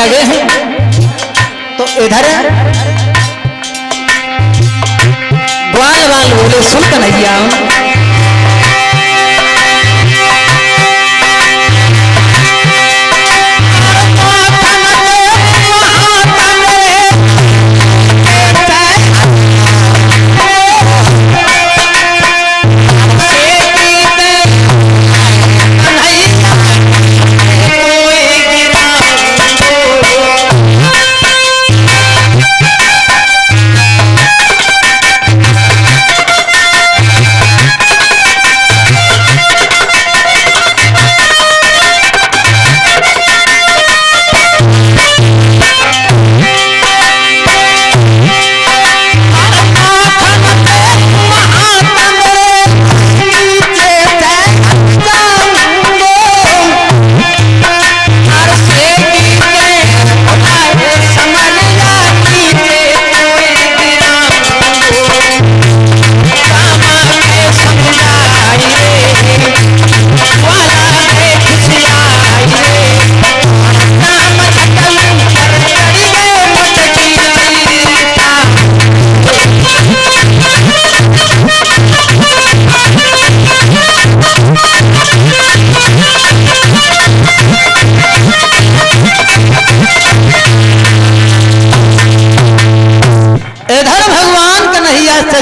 लगे हैं। तो इधर ग्वाल बाल बोले सुन कन्हैया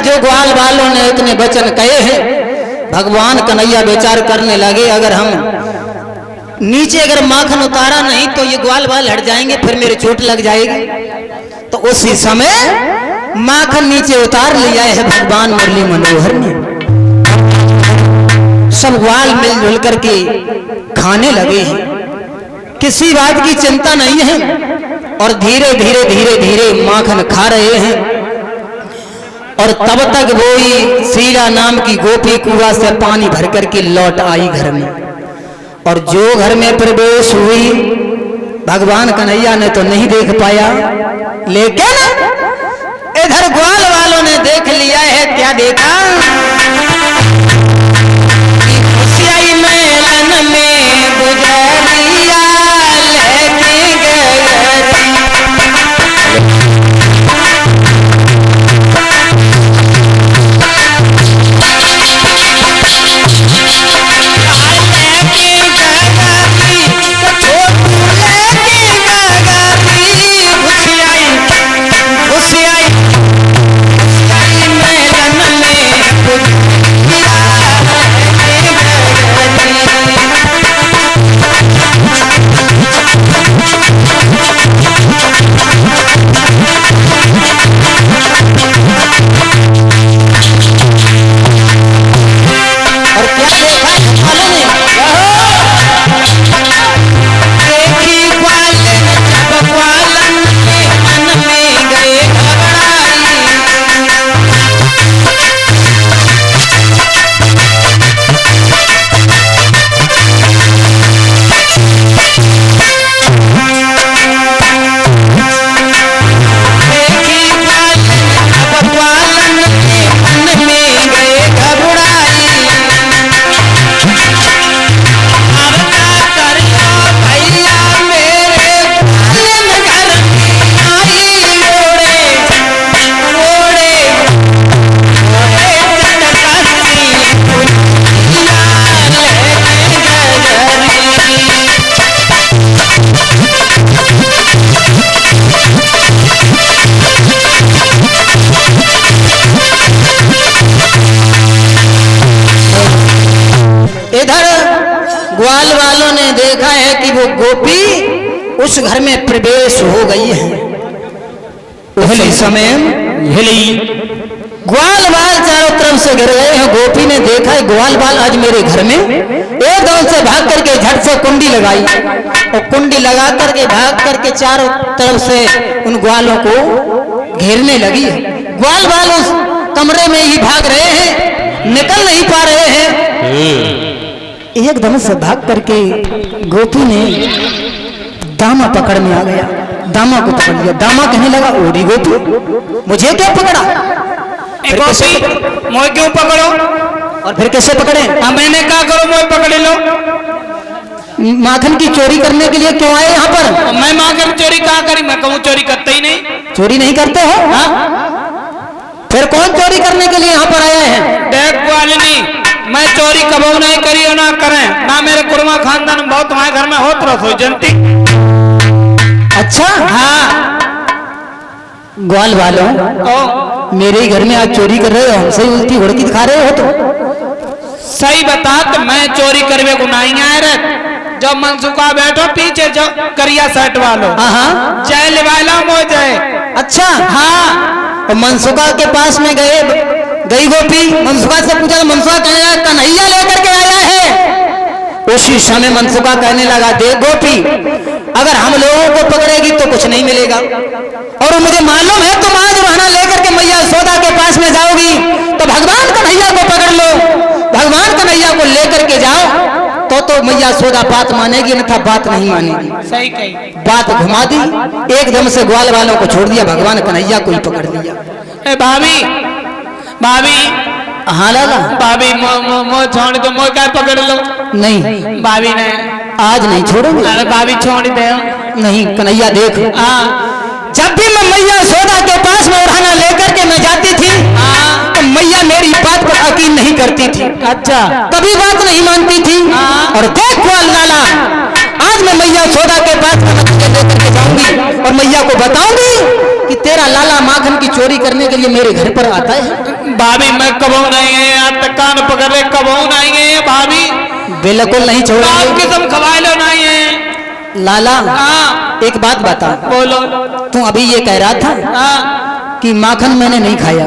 जो ग्वाल वालों ने इतने वचन कहे हैं, भगवान कन्हैया विचार करने लगे अगर हम नीचे अगर माखन उतारा नहीं तो ये ग्वाल बाल हट जाएंगे, फिर मेरे चोट लग जाएगी। तो उसी समय माखन नीचे उतार लिया है भगवान मुरली मनोहर ने। सब ग्वाल मिलजुल करके खाने लगे हैं, किसी बात की चिंता नहीं है और धीरे धीरे धीरे धीरे माखन खा रहे हैं। और तब तक वही शीला नाम की गोपी कुआं से पानी भर करके लौट आई घर में। और जो घर में प्रवेश हुई भगवान कन्हैया ने तो नहीं देख पाया, लेकिन इधर ग्वाल वालों ने देख लिया है। क्या देखा? खुशियाई मेलन में गुजरिया लेके गए ग्वाल वालों ने देखा है कि वो गोपी उस घर में प्रवेश हो गई है। उसी समय ग्वाल बाल चारों तरफ से गिर गए हैं। गोपी ने देखा है ग्वाल बाल आज मेरे घर में, एकदम से भाग करके झट से कुंडी लगाई और कुंडी लगा करके भाग करके चारों तरफ से उन ग्वालों को घेरने लगी है। ग्वाल बाल उस कमरे में ही भाग रहे हैं, निकल नहीं पा रहे हैं। एकदम से भाग करके गोपी ने दामा पकड़ में आ गया, दामा को पकड़ लिया। दामा कहने लगा ओरी गोपी मुझे क्यों पकड़ा? गोपी मोए क्यों पकड़ो? और फिर कैसे पकड़े? मैंने क्या करो मोए पकड़े लो? माखन की चोरी करने के लिए क्यों आए यहाँ पर? मैं माखन चोरी कहाँ करी? मैं कहूँ चोरी करते ही नहीं। चोरी नहीं करते हो? हाँ? फिर कौन चोरी करने के लिए यहाँ पर आया है? देख ग्वालिनी, मैं चोरी कबो नहीं करी और ना करें, ना मेरे कुर्मा खानदान में बहुत तुम्हारे घर में होत रसोई जनती। अच्छा हाँ ग्वाल वालों, मेरे ही घर में आज चोरी कर रहे हो, हमसे ही उल्टी हुड़की दिखा रहे हो तो? सही बता तो मैं चोरी करवे को नहीं आए रे। जब मनसुखा बैठो पीछे जो करिया सेट वालो, हाँ जय लिवाला मो जय। अच्छा हाँ तो मनसुखा के पास में गई गोपी, मनसुखा से पूछा तो मनसुखा कहने लगा कन्हैया लेकर के आया है। उसी समय मनसुखा कहने लगा देख गोपी, अगर हम लोगों को पकड़ेगी तो कुछ नहीं मिलेगा, और मुझे मालूम है तुम आज बहाना लेकर के मैया यशोदा के पास में जाओगी तो भगवान कन्हैया को पकड़ लो, भगवान कन्हैया को लेकर के जाओ तो मैया यशोदा बात मानेगी, अन्यथा बात नहीं मानेगी। सही कही। बात घुमा दी, एकदम से ग्वाल वालों को छोड़ दिया, भगवान कन्हैया को ही पकड़ लिया। ए भाभी, भाभी, हाँ लाला, भाभी मो छोड़ दो, मो क्या पकड़ लो? नहीं भाभी ने आज नहीं छोड़ोगे। अरे भाभी छोड़ दे। नहीं कन्हैया देख, हाँ जब भी मैं मैया यशोदा के पास में उठाना लेकर के मैं जाती थी तो मैया मेरी बात पर यकीन नहीं करती थी। अच्छा, कभी बात नहीं मानती थी। और देख ग्वाल लाला, आज मैं मैया यशोदा के पास में तुझे लेकर के जाऊंगी और मैया को बताऊंगी कि तेरा लाला माखन की चोरी करने के लिए मेरे घर पर आता है। भाभी मैं कबो नहीं है, आप तक कान पकड़ रहे, कबो नहीं है भाभी, बिल्कुल नहीं छोड़ेंगे। किस्म खवाए लो नहीं है लाला। हाँ एक बात बता, बोलो। तू अभी ये कह रहा था हाँ कि माखन मैंने नहीं खाया,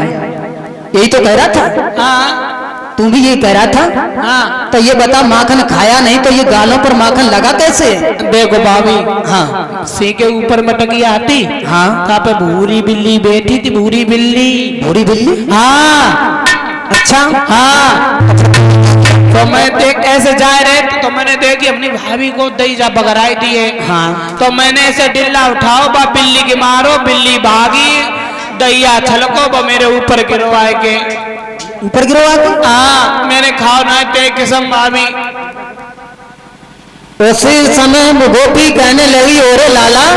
यही तो कह रहा था? हाँ तू भी ये कह रहा था? हाँ तो ये बता, माखन खाया नहीं तो ये गालों पर माखन लगा कैसे? देखो भाभी, हाँ सी के ऊपर मटकी आती, हाँ वहाँ पे भूरी बिल्ली बैठी थी, भूरी बिल्ली। भूरी बिल्ली? हाँ अच्छा हाँ। तो मैं देख ऐसे जा रहे तो मैंने देखी अपनी भाभी को दही जा बगराई दिए। हाँ तो मैंने ऐसे डिल्ला उठाओ बा बिल्ली की मारो, बिल्ली भागी, दहिया छलको बा मेरे ऊपर गिरवाए के। ऊपर गिरवा के? हाँ मैंने खाओ ना ते किस्म भाभी। उसी समय वो गोपी कहने लगी, ओरे लाला,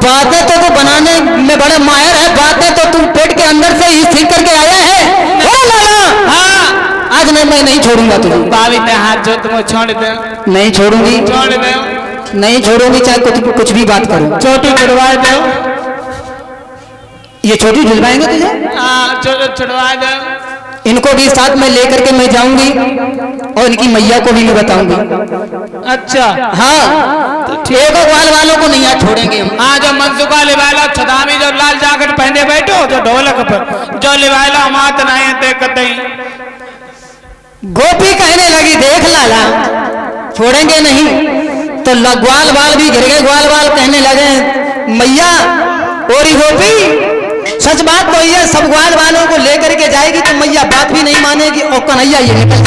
बातें तो तू बनाने में बड़े माहिर है, बातें तो तू पेट के अंदर से ही सीख करके आया है। ओरे लाला, हाँ आज मैं नहीं छोड़ूंगा तुझे। भाभी ने हाथ जो तुम छोड़ दे। नहीं छोड़ूंगी, छोड़ दे, नहीं छोड़ूंगी, चाहे कुछ भी बात करो। चोटी छुड़वा दो। ये छोटी ढिलवाएंगे तुझे? हाँ छुड़वा दो। इनको भी साथ में लेकर के मैं जाऊंगी और इनकी मैया को भी मैं बताऊंगी। अच्छा हाँ ठीक है, ग्वाल वालों को नहीं आज छोड़ेंगे हम। हाँ जो मनसुखा लिवाला छदामी जो लाल जैकेट पहने बैठो, जो ढोलक पर जो लिवाला मात नहीं देखते ही। गोपी कहने लगी, देख लाला, छोड़ेंगे नहीं। तो ग्वाल बाल भी घिर गए, ग्वाल बाल कहने लगे, मैया और गोपी सच बात तो ये सब ग्वाल वालों को लेकर के जाएगी तो मैया बात भी नहीं मानेगी और कन्हैया ये निकल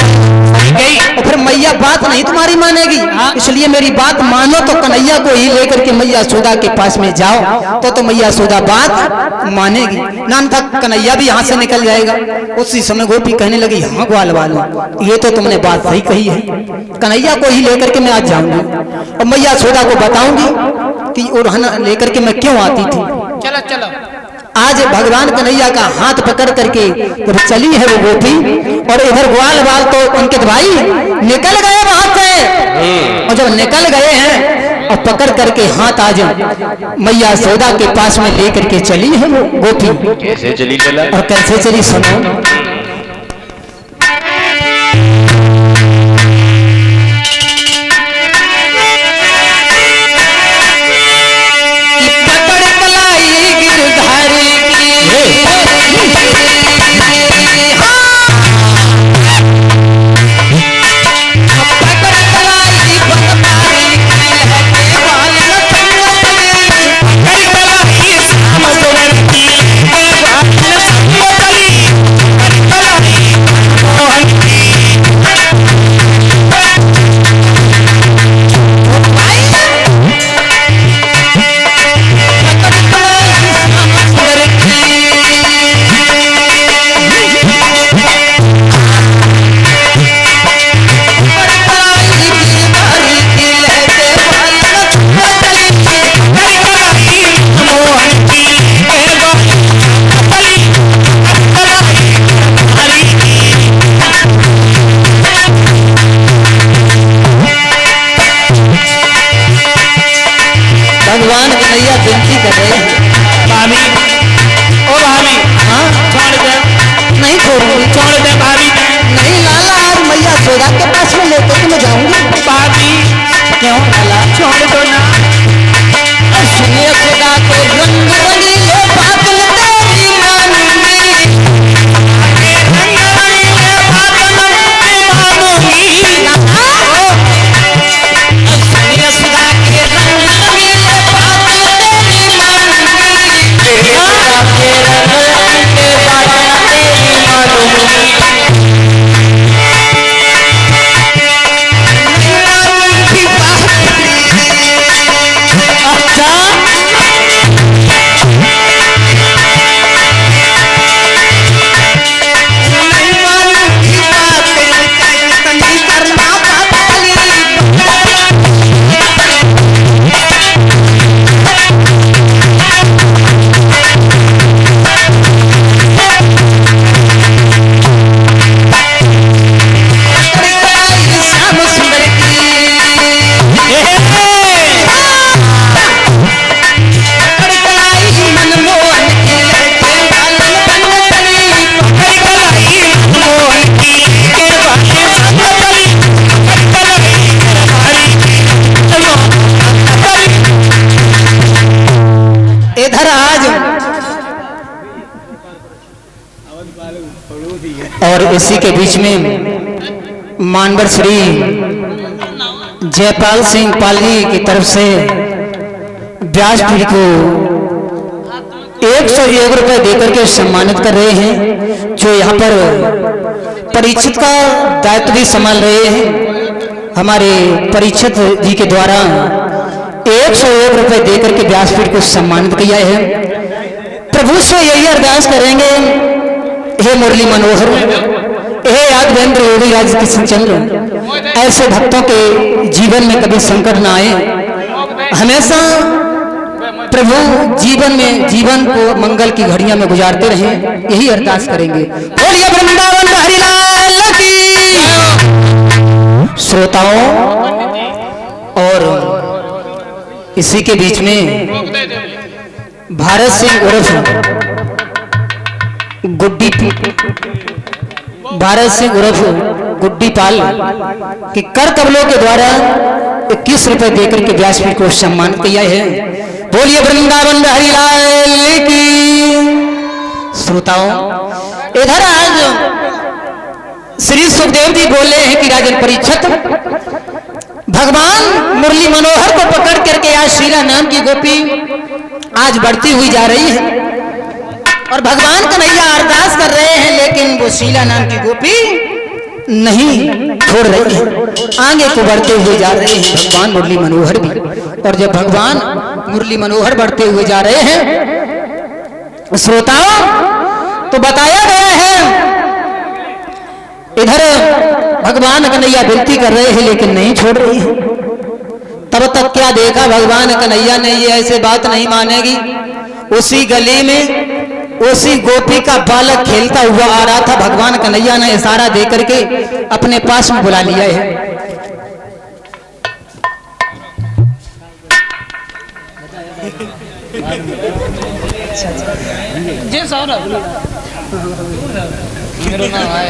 गई, और फिर मैया बात नहीं तुम्हारी मानेगी। इसलिए मेरी बात मानो तो कन्हैया को ही लेकर के मैया यशोदा के पास में जाओ तो मैया यशोदा बात मानेगी, नाम तक कन्हैया भी यहाँ से निकल जाएगा। उसी समय गोपी कहने लगी, हाँ ग्वाल वालों, ये तो तुमने बात सही कही है, कन्हैया को ही लेकर के मैं आज जाऊंगी और मैया यशोदा को बताऊंगी कि उड़हना लेकर के मैं क्यों आती थी। चलो चलो। आज भगवान कन्हैया का हाथ पकड़ करके जब चली है वो गोपी, और इधर ग्वाल बाल तो उनके भाई निकल गए वहां से, और जब निकल गए हैं और पकड़ करके हाथ आज मैया यशोदा के पास में लेकर के चली है वो गोपी। कैसे चली चला? और कैसे चली सुनो। आकाश में लेकर के मैं जाऊंगी। भाभी क्यों भला छोड़ दो ना। सुनिए खुदा के रंग रंगीले बादल तेरी मानूंगी, के रंग रंगीले बादल मैं मानूंगी। सुनिए खुदा के रंग रंगीले बादल तेरी मानूंगी, खुदा के रंग रंगीले बादल तेरी मानूंगी। इधर आज और इसी के बीच में मानवर श्री जयपाल सिंह पाली की तरफ से व्यासपीठ को 101 रुपए देकर के सम्मानित कर रहे हैं, जो यहाँ पर परीक्षित का दायित्व भी संभाल रहे हैं। हमारे परीक्षित जी के द्वारा 101 रुपए देकर के व्यासपीठ को सम्मानित किया है। प्रभु से यही अरदास करेंगे, हे मुरली मनोहर, हे यादवेंद्र योगी राज कृष्ण चंद्र, ऐसे भक्तों के जीवन में कभी संकट ना आए। हमेशा प्रभु जीवन को मंगल की घड़ियां में गुजारते रहें, यही अरदास करेंगे। बोलिए वृंदावन हरिलाल की। श्रोताओं और इसी के बीच में भारत सिंह उर्फ गुड्डी पाल के कर कबलों के द्वारा 21 रुपए देकर के व्यासपीठ को सम्मान किया है। बोलिए वृंदावन हरिलाल की। श्रोताओं, इधर आज श्री सुखदेव जी बोले हैं कि राजन परीक्षित, भगवान मुरली मनोहर को पकड़ करके आज शीला नाम की गोपी आज बढ़ती हुई जा रही है और भगवान कन्हैया अरदास कर रहे हैं, लेकिन वो शीला नाम की गोपी नहीं छोड़ रही है, आगे को बढ़ते हुए जा रहे हैं भगवान मुरली मनोहर भी। और जब भगवान मुरली मनोहर बढ़ते हुए जा रहे हैं श्रोताओं, तो बताया गया है इधर भगवान कन्हैया विनती कर रहे हैं लेकिन नहीं छोड़ रही है। तब तक क्या देखा भगवान कन्हैया ने, ये ऐसे बात नहीं मानेगी। उसी गली में उसी गोपी का बालक खेलता हुआ आ रहा था, भगवान कन्हैया ने इशारा देकर के अपने पास में बुला लिया है। जी सौरभ मेरा नाम है